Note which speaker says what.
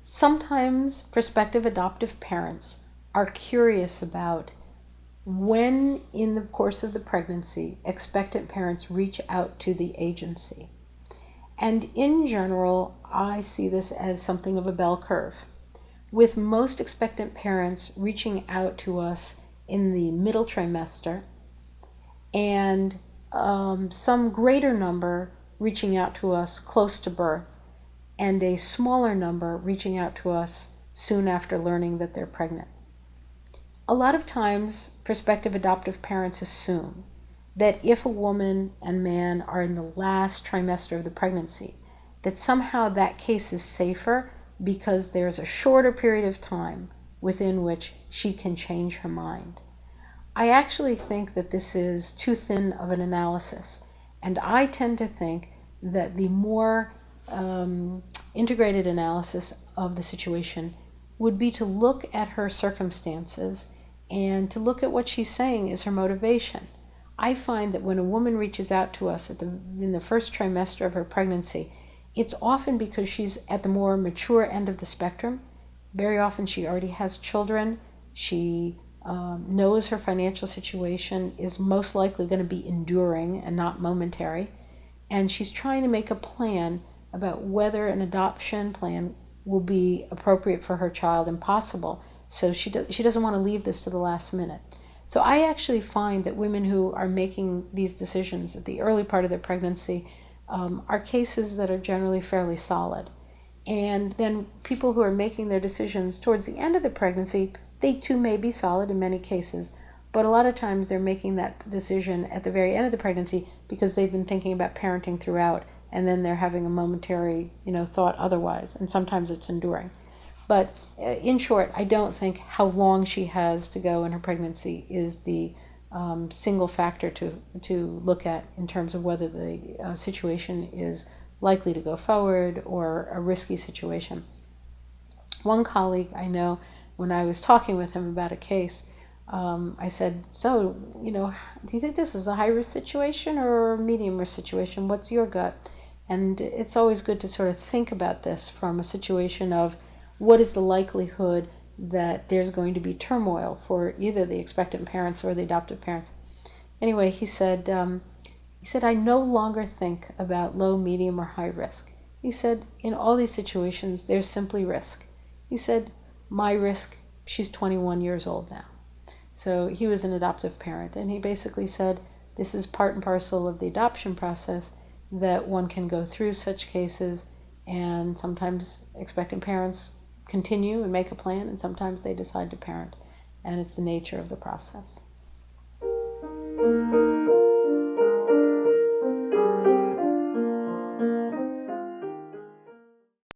Speaker 1: Sometimes prospective adoptive parents are curious about when in the course of the pregnancy expectant parents reach out to the agency. And in general, I see this as something of a bell curve, with most expectant parents reaching out to us in the middle trimester and some greater number reaching out to us close to birth, and a smaller number reaching out to us soon after learning that they're pregnant. A lot of times, prospective adoptive parents assume that if a woman and man are in the last trimester of the pregnancy, that somehow that case is safer because there's a shorter period of time within which she can change her mind. I actually think that this is too thin of an analysis, and I tend to think that the more integrated analysis of the situation would be to look at her circumstances and to look at what she's saying is her motivation. I find that when a woman reaches out to us in the first trimester of her pregnancy, it's often because she's at the more mature end of the spectrum. Very often she already has children. She knows her financial situation is most likely going to be enduring and not momentary. And she's trying to make a plan about whether an adoption plan will be appropriate for her child and possible. So she doesn't want to leave this to the last minute. So I actually find that women who are making these decisions at the early part of their pregnancy are cases that are generally fairly solid. And then people who are making their decisions towards the end of the pregnancy, they too may be solid in many cases, but a lot of times they're making that decision at the very end of the pregnancy because they've been thinking about parenting throughout, and then they're having a momentary, thought otherwise, and sometimes it's enduring. But in short, I don't think how long she has to go in her pregnancy is the single factor to look at in terms of whether the situation is likely to go forward or a risky situation. One colleague I know, when I was talking with him about a case, I said, so, do you think this is a high-risk situation or a medium-risk situation? What's your gut? And it's always good to sort of think about this from a situation of what is the likelihood that there's going to be turmoil for either the expectant parents or the adoptive parents. Anyway, he said, I no longer think about low, medium, or high risk. He said, in all these situations, there's simply risk. He said, my risk, she's 21 years old now. So he was an adoptive parent, and he basically said, this is part and parcel of the adoption process, that one can go through such cases, and sometimes expectant parents continue and make a plan, and sometimes they decide to parent, and it's the nature of the process.